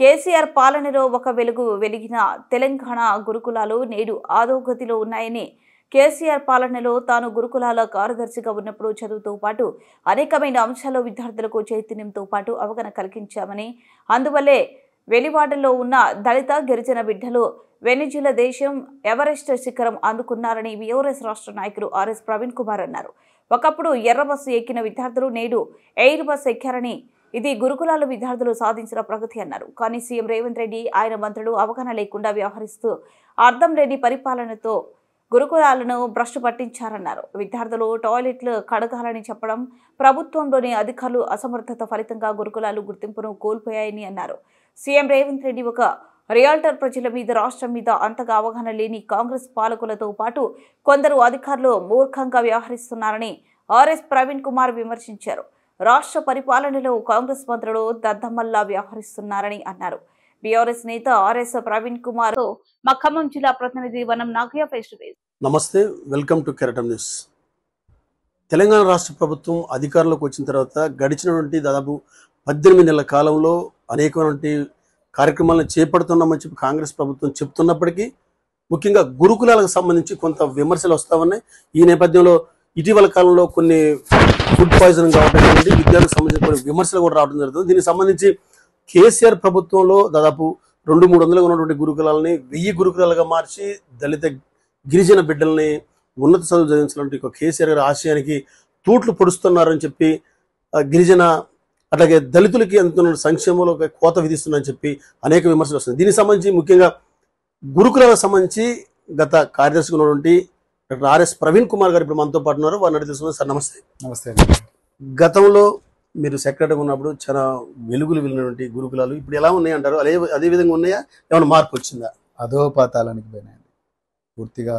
కేసీఆర్ పాలనలో ఒక వెలుగు వెలిగిన తెలంగాణ గురుకులాలు నేడు అధోగతిలో ఉన్నాయని కేసీఆర్ పాలనలో తాను గురుకులాల కార్యదర్శిగా ఉన్నప్పుడు చదువుతో పాటు అనేకమైన అంశాల్లో విద్యార్థులకు చైతన్యంతో పాటు అవగాహన కలిగించామని అందువల్లే వెలివాడలో ఉన్న దళిత గిరిజన బిడ్డలు వెనిజులా దేశం ఎవరెస్ట్ శిఖరం అందుకున్నారని బీఆర్ఎస్ రాష్ట్ర నాయకులు ఆర్ఎస్ ప్రవీణ్ కుమార్ అన్నారు. ఒకప్పుడు ఎర్ర బస్సు ఎక్కిన విద్యార్థులు నేడు ఎయిర్ బస్ ఎక్కారని ఇది గురుకులాల విద్యార్థులు సాధించిన ప్రగతి అన్నారు. కానీ సీఎం రేవంత్ రెడ్డి ఆయన మంత్రులు అవగాహన లేకుండా వ్యవహరిస్తూ అర్థం లేని పరిపాలనతో గురుకులాలను భ్రష్టు పట్టించారన్నారు. విద్యార్థులు టాయిలెట్లు కడగాలని చెప్పడం, ప్రభుత్వంలోని అధికారులు అసమర్థత ఫలితంగా గురుకులాలు గుర్తింపును కోల్పోయాయని అన్నారు. సీఎం రేవంత్ రెడ్డి ఒక రియల్టర్ ప్రజల మీద రాష్ట్రం మీద అంతగా అవగాహన లేని కాంగ్రెస్ పాలకులతో పాటు కొందరు అధికారులు మూర్ఖంగా వ్యవహరిస్తున్నారని ఆర్ఎస్ ప్రవీణ్ కుమార్ విమర్శించారు. రాష్ట్ర పరిపాలనలో కాంగ్రెస్ మంత్రులు దద్దమ్మల్లా వ్యవహరిస్తున్నారని అన్నారు. బీఆర్ఎస్ నేత ఆర్ఎస్ ప్రవీణ్ కుమార్ మా ఖమ్మం జిల్లా ప్రతినిధి వనం నాగయ్య ఫేస్ టు ఫేస్. నమస్తే, వెల్కమ్ టు కెరటం న్యూస్. తెలంగాణ రాష్ట్ర ప్రభుత్వం అధికారంలోకి వచ్చిన తర్వాత గడిచినటువంటి దాదాపు 18 నెలల కాలంలో అనేకమైనటువంటి కార్యక్రమాలను చేపడుతున్నామని చెప్పి కాంగ్రెస్ ప్రభుత్వం చెప్తున్నప్పటికీ ముఖ్యంగా గురుకులాలకు సంబంధించి కొంత విమర్శలు వస్తా ఉన్నాయి. ఈ నేపథ్యంలో ఇటీవల కాలంలో కొన్ని ఫుడ్ పాయిజనింగ్ కావడం జరిగింది, విద్యార్థులకు సంబంధించిన కొన్ని విమర్శలు కూడా రావడం జరుగుతుంది. దీనికి సంబంధించి కేసీఆర్ ప్రభుత్వంలో దాదాపు 200-300 ఉన్నటువంటి గురుకులాలని 1000 గురుకులాలుగా మార్చి దళిత గిరిజన బిడ్డల్ని ఉన్నత చదువు చదివించాలంటే కేసీఆర్ గారి ఆశయానికి తూట్లు పొడుస్తున్నారని చెప్పి గిరిజన అట్లాగే దళితులకి అందుతున్న సంక్షేమంలో కోత విధిస్తున్నారని చెప్పి అనేక విమర్శలు వస్తున్నాయి. దీనికి సంబంధించి ముఖ్యంగా గురుకులాలకు సంబంధించి గత కార్యదర్శిగా ఉన్నటువంటి డాక్టర్ ఆర్ఎస్ ప్రవీణ్ కుమార్ గారు ఇప్పుడు మనతో పాటు ఉన్నారు. వారిని తెలుసుకున్నారు. సార్ నమస్తే. నమస్తే. గతంలో మీరు సెక్రటరీగా ఉన్నప్పుడు చాలా వెలుగులు వెళ్ళినటువంటి గురుకులాలు ఇప్పుడు ఎలా ఉన్నాయి అంటారు? అదే విధంగా ఉన్నాయా, ఏమైనా మార్పు వచ్చిందా? అధోపాతాలానికి పోయినాయండి. పూర్తిగా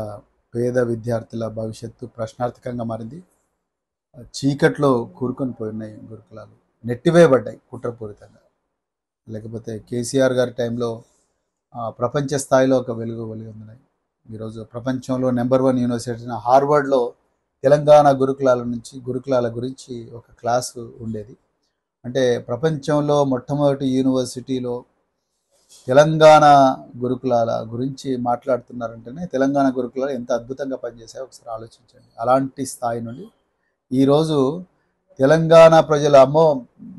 పేద విద్యార్థుల భవిష్యత్తు ప్రశ్నార్థకంగా మారింది. చీకట్లో కూరుకొని పోయినాయి గురుకులాలు, నెట్టివేయబడ్డాయి కుట్రపూరితంగా. లేకపోతే కేసీఆర్ గారి టైంలో ప్రపంచ స్థాయిలో ఒక వెలుగు ఉన్నాయి. ఈరోజు ప్రపంచంలో నెంబర్ 1 యూనివర్సిటీ హార్వర్డ్లో తెలంగాణ గురుకులాల గురించి ఒక క్లాసు ఉండేది. అంటే ప్రపంచంలో మొట్టమొదటి యూనివర్సిటీలో తెలంగాణ గురుకులాల గురించి మాట్లాడుతున్నారంటేనే తెలంగాణ గురుకులాలు ఎంత అద్భుతంగా పనిచేసాయో ఒకసారి ఆలోచించండి. అలాంటి స్థాయి నుండి ఈరోజు తెలంగాణ ప్రజలు అమ్మో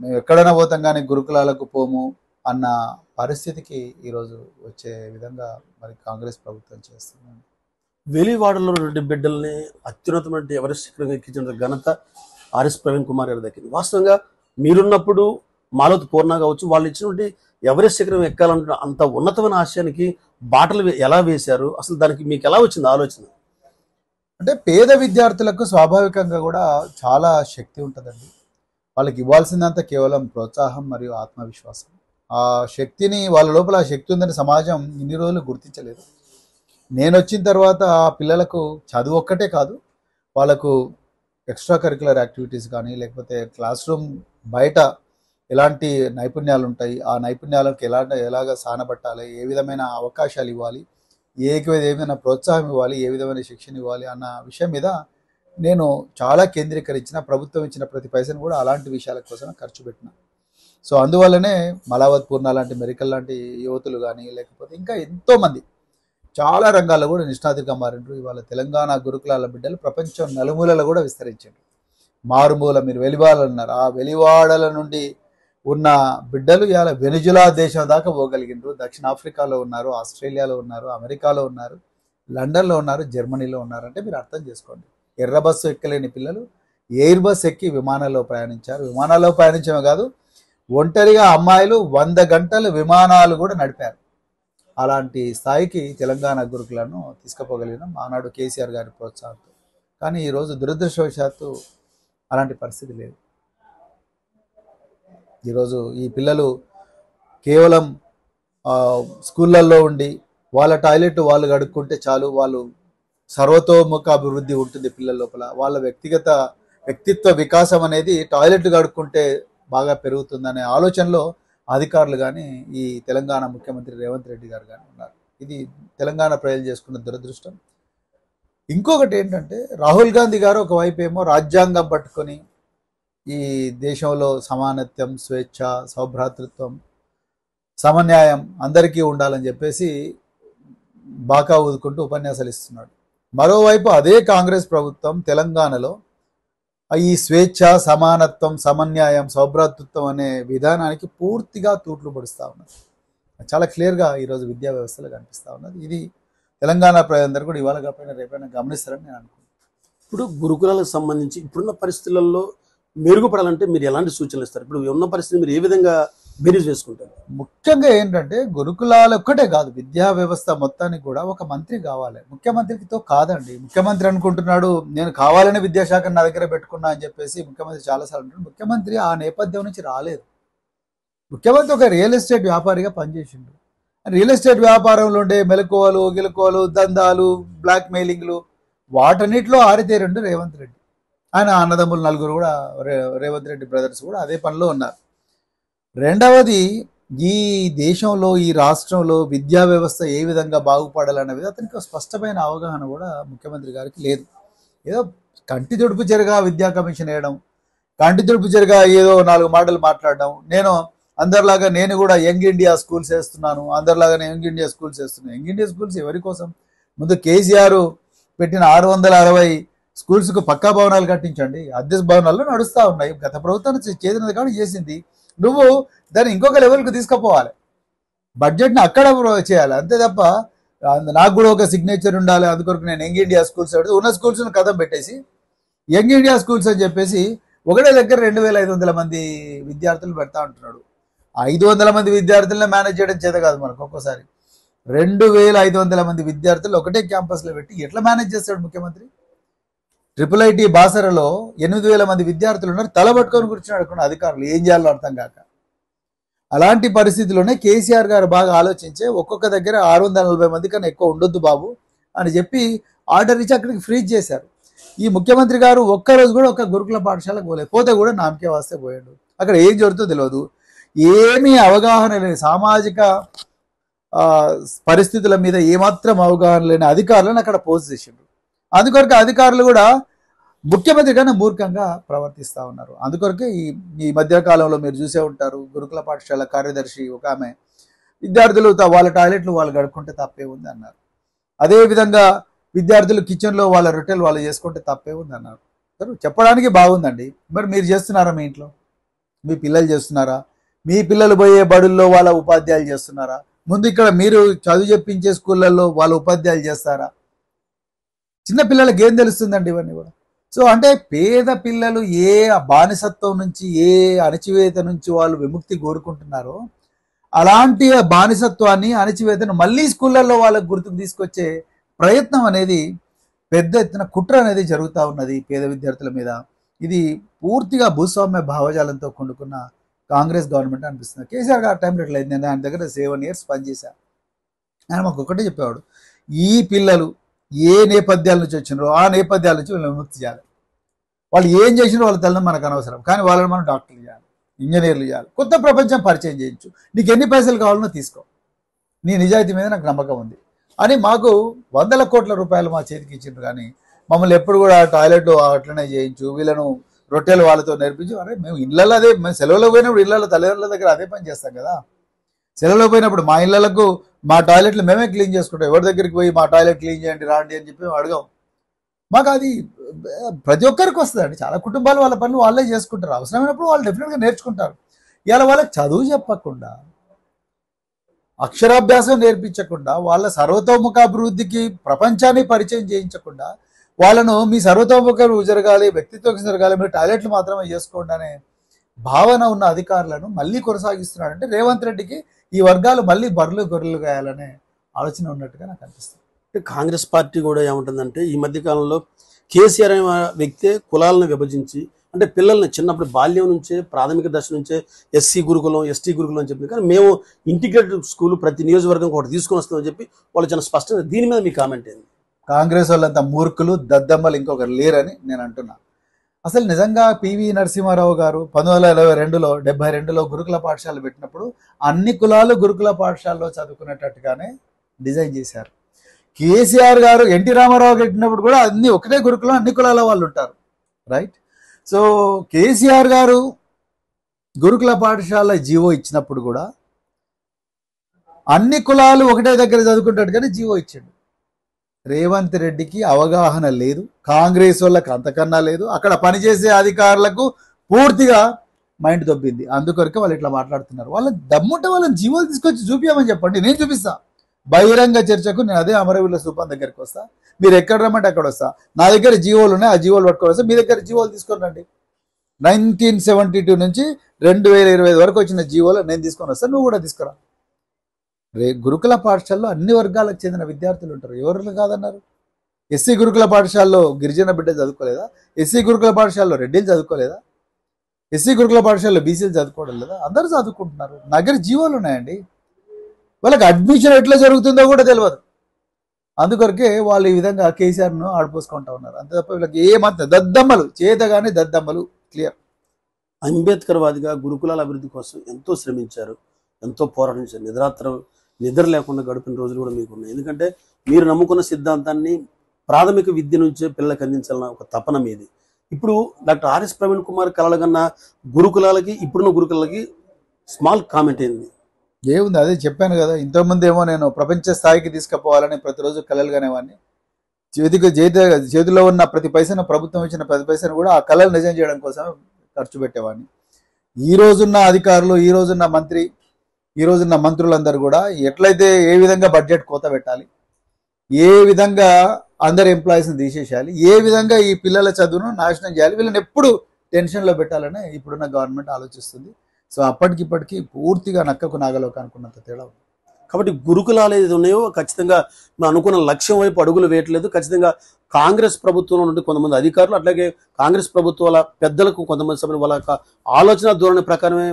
మేము ఎక్కడైనా పోతాం కానీ గురుకులాలకు పోము అన్న పరిస్థితికి ఈరోజు వచ్చే విధంగా మరి కాంగ్రెస్ ప్రభుత్వం చేస్తుంది. వెలివాడలో బిడ్డల్ని అత్యున్నతమైన ఎవరెస్ట్ శిఖరంగా ఎక్కించిన ఘనత ఆర్ఎస్ ప్రవీణ్ కుమార్ గారి దగ్గర. వాస్తవంగా మీరున్నప్పుడు మాలోత్ పూర్ణ కావచ్చు, వాళ్ళు ఇచ్చినటువంటి ఎవరెస్ట్ శిఖరం ఎక్కాలంటే అంత ఉన్నతమైన ఆశయానికి బాటలు ఎలా వేశారు? అసలు దానికి మీకు ఎలా వచ్చింది ఆలోచన? అంటే పేద విద్యార్థులకు స్వాభావికంగా కూడా చాలా శక్తి ఉంటుందండి. వాళ్ళకి ఇవ్వాల్సిందంతా కేవలం ప్రోత్సాహం మరియు ఆత్మవిశ్వాసం. ఆ శక్తిని వాళ్ళ లోపల ఆ శక్తి ఉందని సమాజం ఇన్ని రోజులు గుర్తించలేదు. నేను వచ్చిన తర్వాత ఆ పిల్లలకు చదువు ఒక్కటే కాదు, వాళ్ళకు ఎక్స్ట్రా కరిక్యులర్ యాక్టివిటీస్ కానీ లేకపోతే క్లాస్ రూమ్ బయట ఎలాంటి నైపుణ్యాలు ఉంటాయి, ఆ నైపుణ్యాలకు ఎలాగ సానబట్టాలి, ఏ విధమైన అవకాశాలు ఇవ్వాలి, ఏమైనా ప్రోత్సాహం ఇవ్వాలి, ఏ విధమైన శిక్షణ ఇవ్వాలి అన్న విషయం మీద నేను చాలా కేంద్రీకరించిన, ప్రభుత్వం ఇచ్చిన ప్రతి పైసను కూడా అలాంటి విషయాల కోసం ఖర్చు పెట్టిన. సో అందువల్లనే మలావత్ పూర్ణ లాంటి మెరికల్ లాంటి యువతులు కానీ లేకపోతే ఇంకా ఎంతోమంది చాలా రంగాల్లో కూడా నిష్ణాతులుగా మారిండ్రు. ఇవాళ తెలంగాణ గురుకులాల బిడ్డలు ప్రపంచం నలుమూలలో కూడా విస్తరించారు. మారుమూల మీరు వెలివాడలు ఉన్నారు, ఆ వెలివాడల నుండి ఉన్న బిడ్డలు ఇవాళ వెనిజులా దేశం దాకా పోగలిగినారు. దక్షిణాఫ్రికాలో ఉన్నారు, ఆస్ట్రేలియాలో ఉన్నారు, అమెరికాలో ఉన్నారు, లండన్లో ఉన్నారు, జర్మనీలో ఉన్నారు. అంటే మీరు అర్థం చేసుకోండి, ఎర్ర బస్సు ఎక్కలేని పిల్లలు ఎయిర్ బస్ ఎక్కి విమానాల్లో ప్రయాణించారు. విమానాల్లో ప్రయాణించమే కాదు, ఒంటరిగా అమ్మాయిలు 100 గంటలు విమానాలు కూడా నడిపారు. అలాంటి స్థాయికి తెలంగాణ గురుకులను తీసుకుపోగలిగినాం ఆనాడు కేసీఆర్ గారి ప్రోత్సాహంతో. కానీ ఈరోజు దురదృష్టవశాత్తు అలాంటి పరిస్థితి లేదు. ఈరోజు ఈ పిల్లలు కేవలం స్కూళ్ళల్లో ఉండి వాళ్ళ టాయిలెట్ వాళ్ళు కడుక్కుంటే చాలు, వాళ్ళు సర్వతోముఖ అభివృద్ధి ఉంటుంది పిల్లల లోపల. వాళ్ళ వ్యక్తిత్వ వికాసం అనేది టాయిలెట్ కడుక్కుంటే బాగా పెరుగుతుందనే ఆలోచనలో అధికారులు కానీ ఈ తెలంగాణ ముఖ్యమంత్రి రేవంత్ రెడ్డి గారు కానీ ఉన్నారు. ఇది తెలంగాణ ప్రజలు చేసుకున్న దురదృష్టం. ఇంకొకటి ఏంటంటే రాహుల్ గాంధీ గారు ఒకవైపు ఏమో రాజ్యాంగం పట్టుకొని ఈ దేశంలో సమానత్వం, స్వేచ్ఛ, సౌభ్రాతృత్వం, సమన్యాయం అందరికీ ఉండాలని చెప్పేసి బాకా ఊదుకుంటూ ఉపన్యాసాలు ఇస్తున్నాడు. మరోవైపు అదే కాంగ్రెస్ ప్రభుత్వం తెలంగాణలో ఈ స్వేచ్ఛ, సమానత్వం, సమన్యాయం, సౌభ్రాతృత్వం అనే విధానానికి పూర్తిగా తూట్లు పడుస్తూ ఉన్నది. చాలా క్లియర్గా ఈరోజు విద్యా వ్యవస్థలో కనిపిస్తూ ఉన్నది. ఇది తెలంగాణ ప్రజలందరూ కూడా ఇవాళ కాకపోయినా రేపైనా గమనిస్తారని నేను అనుకుంటున్నాను. ఇప్పుడు గురుకులాలకు సంబంధించి ఇప్పుడున్న పరిస్థితులలో మెరుగుపడాలంటే మీరు ఎలాంటి సూచనలు ఇస్తారు? ఇప్పుడు ఉన్న పరిస్థితిని మీరు ఏ విధంగా బేరీజ్ వేసుకుంటారు? ముఖ్యంగా ఏంటంటే గురుకులాలు ఒక్కటే కాదు, విద్యా వ్యవస్థ మొత్తానికి కూడా ఒక మంత్రి కావాలి. ముఖ్యమంత్రితో కాదండి. ముఖ్యమంత్రి అనుకుంటున్నాడు నేను కావాలని విద్యాశాఖను నా దగ్గర పెట్టుకున్నా అని చెప్పేసి ముఖ్యమంత్రి చాలాసార్లు అంటున్నాడు. ముఖ్యమంత్రి ఆ నేపథ్యం నుంచి రాలేదు. ముఖ్యమంత్రి ఒక రియల్ ఎస్టేట్ వ్యాపారిగా పనిచేసిండు. రియల్ ఎస్టేట్ వ్యాపారంలో ఉండే మెలకువలు, గిలకువలు, దందాలు, బ్లాక్ మెయిలింగ్లు వాటన్నిటిలో ఆరితేరండు రేవంత్ రెడ్డి. ఆయన అన్నదమ్ములు నలుగురు కూడా రేవంత్ రెడ్డి బ్రదర్స్ కూడా అదే పనిలో ఉన్నారు. రెండవది, ఈ దేశంలో ఈ రాష్ట్రంలో విద్యా వ్యవస్థ ఏ విధంగా బాగుపడాలనేది అతనికి స్పష్టమైన అవగాహన కూడా ముఖ్యమంత్రి గారికి లేదు. ఏదో కంటి తుడుపు చెరగా విద్యా కమిషన్ వేయడం, కంటి తుడుపు చెరగా ఏదో 4 మాటలు మాట్లాడడం, నేను అందరిలాగా నేను కూడా యంగ్ ఇండియా స్కూల్స్ వేస్తున్నాను, అందరిలాగా నేను యంగ్ ఇండియా స్కూల్స్ వేస్తున్నాను. యంగ్ ఇండియా స్కూల్స్ ఎవరి కోసం? ముందు కేసీఆర్ పెట్టిన 660 స్కూల్స్కు పక్కా భవనాలు కట్టించండి. అద్దె భవనాల్లో నడుస్తూ ఉన్నాయి. గత ప్రభుత్వం చేసినది కానీ చేసింది. నువ్వు దాన్ని ఇంకొక లెవెల్కి తీసుకుపోవాలి, బడ్జెట్ని అక్కడ చేయాలి. అంతే తప్ప నాకు కూడా ఒక సిగ్నేచర్ ఉండాలి అందుకొరకు నేను యంగ్ ఇండియా స్కూల్స్ ఉన్న స్కూల్స్ను కథం పెట్టేసి యంగ్ ఇండియా స్కూల్స్ అని చెప్పేసి ఒకటే దగ్గర 2500 మంది విద్యార్థులు పెడతా ఉంటున్నాడు. 500 మంది విద్యార్థులను మేనేజ్ చేయడం చేత కాదు మనకు. ఒక్కోసారి 2500 మంది విద్యార్థులు ఒకటే క్యాంపస్లో పెట్టి ఎట్లా మేనేజ్ చేస్తాడు ముఖ్యమంత్రి? IIIT బాసరలో 8000 మంది విద్యార్థులు ఉన్నారు. తలబట్టుకొని కూర్చున్నాడు అధికారులు, ఏం చేయాలో అర్థం కాక. అలాంటి పరిస్థితుల్లోనే కేసీఆర్ గారు బాగా ఆలోచించే ఒక్కొక్క దగ్గర 640 మంది కన్నా ఎక్కువ ఉండొద్దు బాబు అని చెప్పి ఆర్డర్ ఇచ్చి అక్కడికి ఫ్రీజ్ చేశారు. ఈ ముఖ్యమంత్రి గారు ఒక్కరోజు కూడా ఒక గురుకుల పాఠశాలకు పోలేదు. పోతే కూడా నామకే వాస్తే పోయాడు. అక్కడ ఏం జరుగుతుందో తెలియదు, ఏమీ అవగాహన లేని, సామాజిక పరిస్థితుల మీద ఏమాత్రం అవగాహన లేని అధికారులను అక్కడ పోస్ట్ చేసిండ్రు. అందుకొరకు అధికారులు కూడా ముఖ్యమంత్రి కన్నా మూర్ఖంగా ప్రవర్తిస్తూ ఉన్నారు. అందుకొరకే ఈ మధ్యకాలంలో మీరు చూసే ఉంటారు, గురుకుల పాఠశాల కార్యదర్శి ఒక ఆమె విద్యార్థులు వాళ్ళ టాయిలెట్లు వాళ్ళు గడుపుకుంటే తప్పే ఉంది అన్నారు. అదేవిధంగా విద్యార్థులు కిచెన్లో వాళ్ళ రొట్టెలు వాళ్ళు చేసుకుంటే తప్పే ఉంది అన్నారు. చెప్పడానికి బాగుందండి, మరి మీరు చేస్తున్నారా? మీ ఇంట్లో మీ పిల్లలు చేస్తున్నారా? మీ పిల్లలు పోయే బడుల్లో వాళ్ళ ఉపాధ్యాయులు చేస్తున్నారా? ముందు ఇక్కడ మీరు చదువు చెప్పించే స్కూళ్ళల్లో వాళ్ళ ఉపాధ్యాయులు చేస్తారా? చిన్న పిల్లలకి ఏం తెలుస్తుందండి ఇవన్నీ కూడా. సో అంటే పేద పిల్లలు ఏ బానిసత్వం నుంచి, ఏ అణచివేత నుంచి వాళ్ళు విముక్తి కోరుకుంటున్నారో అలాంటి బానిసత్వాన్ని, అణచివేతను మళ్ళీ స్కూళ్ళల్లో వాళ్ళకు గుర్తుకు తీసుకొచ్చే ప్రయత్నం అనేది పెద్ద ఎత్తున కుట్ర అనేది జరుగుతూ ఉన్నది పేద విద్యార్థుల మీద. ఇది పూర్తిగా భూస్వామ్య భావజాలంతో కూడుకున్న కాంగ్రెస్ గవర్నమెంట్ అనిపిస్తుంది. కేసీఆర్ గారు టైంలో ఎట్లయింది, నేను ఆయన దగ్గర 7 years పనిచేశాను. ఆయన మాకు ఒకటే చెప్పేవాడు, ఈ పిల్లలు ఏ నేపథ్యాల నుంచి వచ్చినారో ఆ నేపథ్యాల నుంచి వీళ్ళని విముక్తి చేయాలి. వాళ్ళు ఏం చేసినారో వాళ్ళ తల్లిని మనకు అనవసరం, కానీ వాళ్ళని మనం డాక్టర్లు చేయాలి, ఇంజనీర్లు చేయాలి, కొత్త ప్రపంచం పరిచయం చేయొచ్చు. నీకు ఎన్ని పైసలు కావాలనో తీసుకో, నీ నిజాయితీ మీద నాకు నమ్మకం ఉంది అని మాకు 100 కోట్ల రూపాయలు మా చేతికి ఇచ్చిండ్రు. కానీ మమ్మల్ని ఎప్పుడు కూడా టాయిలెట్ అట్లనే చేయించు, వీళ్ళను రొట్టెలు వాళ్ళతో నేర్పించు. అరే మేము ఇళ్ళల్లో అదే, మేము సెలవులో పోయినప్పుడు ఇళ్ళలో తల్లిదండ్రుల దగ్గర అదే పని చేస్తాం కదా. సెలవులో పోయినప్పుడు మా ఇళ్ళకు మా టాయిలెట్లు మేమే క్లీన్ చేసుకుంటాం. ఎవరి దగ్గరికి పోయి మా టాయిలెట్ క్లీన్ చేయండి రాండి అని చెప్పి అడగాం. మాకు అది ప్రతి ఒక్కరికి వస్తుందండి. చాలా కుటుంబాలు వాళ్ళ పనులు వాళ్ళే చేసుకుంటారు. అవసరమైనప్పుడు వాళ్ళు డెఫినెట్గా నేర్చుకుంటారు. ఇవాళ వాళ్ళకి చదువు చెప్పకుండా, అక్షరాభ్యాసం నేర్పించకుండా, వాళ్ళ సర్వతోముఖాభివృద్ధికి ప్రపంచాన్ని పరిచయం చేయించకుండా వాళ్ళను మీ సర్వతోముఖం జరగాలి, వ్యక్తిత్వం జరగాలి, మీరు టాయిలెట్లు మాత్రమే చేసుకోండి అనే భావన ఉన్న అధికారులను మళ్ళీ కొనసాగిస్తున్నాడంటే రేవంత్ రెడ్డికి ఈ వర్గాలు మళ్ళీ బర్రెలు గొర్రెలు గాయాలనే ఆలోచన ఉన్నట్టుగా నాకు అనిపిస్తుంది. కాంగ్రెస్ పార్టీ కూడా ఏముంటుందంటే ఈ మధ్యకాలంలో కేసీఆర్ అనే వ్యక్తే కులాలను విభజించి, అంటే పిల్లల్ని చిన్నప్పుడు బాల్యం నుంచే, ప్రాథమిక దశ నుంచే ఎస్సీ గురుకులం, ఎస్టీ గురుకులం అని చెప్పింది. కానీ మేము ఇంటిగ్రేటెడ్ స్కూల్ ప్రతి నియోజకవర్గం ఒకటి తీసుకొని వస్తామని చెప్పి వాళ్ళు చాలా స్పష్టంగా. దీని మీద మీ కామెంట్ ఏంది? కాంగ్రెస్ వాళ్ళంతా మూర్ఖులు, దద్దమ్మలు ఇంకొకరు లేరని నేను అంటున్నా. అసలు నిజంగా పివి నరసింహారావు గారు 1922లో 72లో గురుకుల పాఠశాలలు పెట్టినప్పుడు అన్ని కులాలు గురుకుల పాఠశాలలో చదువుకునేటట్టుగానే డిజైన్ చేశారు. కేసీఆర్ గారు ఎన్టీ రామారావు పెట్టినప్పుడు కూడా అన్ని ఒకటే గురుకులం, అన్ని కులాల వాళ్ళు ఉంటారు, రైట్? సో కేసీఆర్ గారు గురుకుల పాఠశాల జీవో ఇచ్చినప్పుడు కూడా అన్ని కులాలు ఒకటే దగ్గర చదువుకుంటాడు కానీ జీవో ఇచ్చాడు. రేవంత్ రెడ్డికి అవగాహన లేదు, కాంగ్రెస్ వాళ్ళకి అంతకన్నా లేదు, అక్కడ పనిచేసే అధికారులకు పూర్తిగా మైండ్ దొబ్బింది. అందుకొరకే వాళ్ళు ఇట్లా మాట్లాడుతున్నారు. వాళ్ళకి దమ్ముంటే వాళ్ళని జీవోలు తీసుకొచ్చి చూపించమని చెప్పండి, నేను చూపిస్తా. బహిరంగ చర్చకు నేను అదే అమరవీరుల స్థూపం దగ్గరికి వస్తా, మీరు ఎక్కడ రమ్మంటే అక్కడ వస్తా. నా దగ్గర జీవోలు ఉన్నాయి, ఆ జీవోలు పట్టుకొని వస్తా, మీ దగ్గర జీవోలు తీసుకొని రండి. 1972 నుంచి 2025 వరకు వచ్చిన జీవోలు నేను తీసుకొని వస్తాను, నువ్వు కూడా తీసుకురా. గురుకుల పాఠశాలలో అన్ని వర్గాలకు చెందిన విద్యార్థులు ఉంటారు, ఎవరు కాదన్నారు? ఎస్సీ గురుకుల పాఠశాలలో గిరిజన బిడ్డ చదువుకోలేదా? ఎస్సీ గురుకుల పాఠశాలలో రెడ్డిలు చదువుకోలేదా? ఎస్సీ గురుకుల పాఠశాలలో బీసీలు చదువుకోవడం లేదా? అందరూ చదువుకుంటున్నారు. నా దగ్గర జీవోలు ఉన్నాయండి. వాళ్ళకి అడ్మిషన్ ఎట్లా జరుగుతుందో కూడా తెలియదు. అందుకొరకే వాళ్ళు ఈ విధంగా కేసీఆర్ను ఆడిపోసుకుంటా ఉన్నారు. అంతే తప్ప వీళ్ళకి ఏమంత దద్దమ్మలు చేతగానే దద్దమ్మలు. క్లియర్. అంబేద్కర్ వాదిగా గురుకులాల అభివృద్ధి కోసం ఎంతో శ్రమించారు, ఎంతో పోరాడించారు. నిద్ర లేకుండా గడిపిన రోజులు కూడా మీకు ఉన్నాయి. ఎందుకంటే మీరు నమ్ముకున్న సిద్ధాంతాన్ని ప్రాథమిక విద్య నుంచే పిల్లలకు అందించాలన్న ఒక తపన మీది. ఇప్పుడు డాక్టర్ ఆర్ఎస్ ప్రవీణ్ కుమార్ కలలుగన్న గురుకులాలకి ఇప్పుడున్న గురుకులాలకి స్మాల్ కామెంట్ ఏంది? ఏముంది, అదే చెప్పాను కదా ఇంతకుముందు. ఏమో నేను ప్రపంచ స్థాయికి తీసుకుపోవాలని ప్రతిరోజు కలలుగానేవాడిని. చేతిలో ఉన్న ప్రతి పైసను, ప్రభుత్వం ఇచ్చిన ప్రతి పైసను కూడా ఆ కళలు నిజం చేయడం కోసం ఖర్చు పెట్టేవాడిని. ఈ రోజున్న అధికారులు, ఈ రోజున్న మంత్రులందరూ కూడా ఎట్లయితే ఏ విధంగా బడ్జెట్ కోత పెట్టాలి, ఏ విధంగా అందరు ఎంప్లాయీస్ని తీసేసేయాలి, ఏ విధంగా ఈ పిల్లల చదువును నాశనం చేయాలి, వీళ్ళని ఎప్పుడు టెన్షన్లో పెట్టాలని ఇప్పుడున్న గవర్నమెంట్ ఆలోచిస్తుంది. సో అప్పటికిప్పటికీ పూర్తిగా నక్కకు నాగలోకి అనుకున్నంత తేడా ఉంది. కాబట్టి గురుకులాలు ఏది ఉన్నాయో ఖచ్చితంగా మేము అనుకున్న లక్ష్యం వైపు అడుగులు వేయట్లేదు. ఖచ్చితంగా కాంగ్రెస్ ప్రభుత్వంలో నుండి కొంతమంది అధికారులు, అట్లాగే కాంగ్రెస్ ప్రభుత్వాల పెద్దలకు కొంతమంది సభ్యులు వాళ్ళ ఆలోచన ధోరణి ప్రకారమే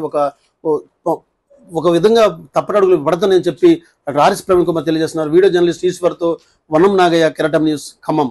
ఒక విధంగా తప్పటడుగులు పడతానని చెప్పి డాక్టర్ ఆర్ఎస్ ప్రవీణ్ కుమార్ తెలియజేస్తున్నారు. వీడియో జర్నలిస్ట్ ఈశ్వర్తో వనం నాగయ్య, కెరటం న్యూస్, ఖమ్మం.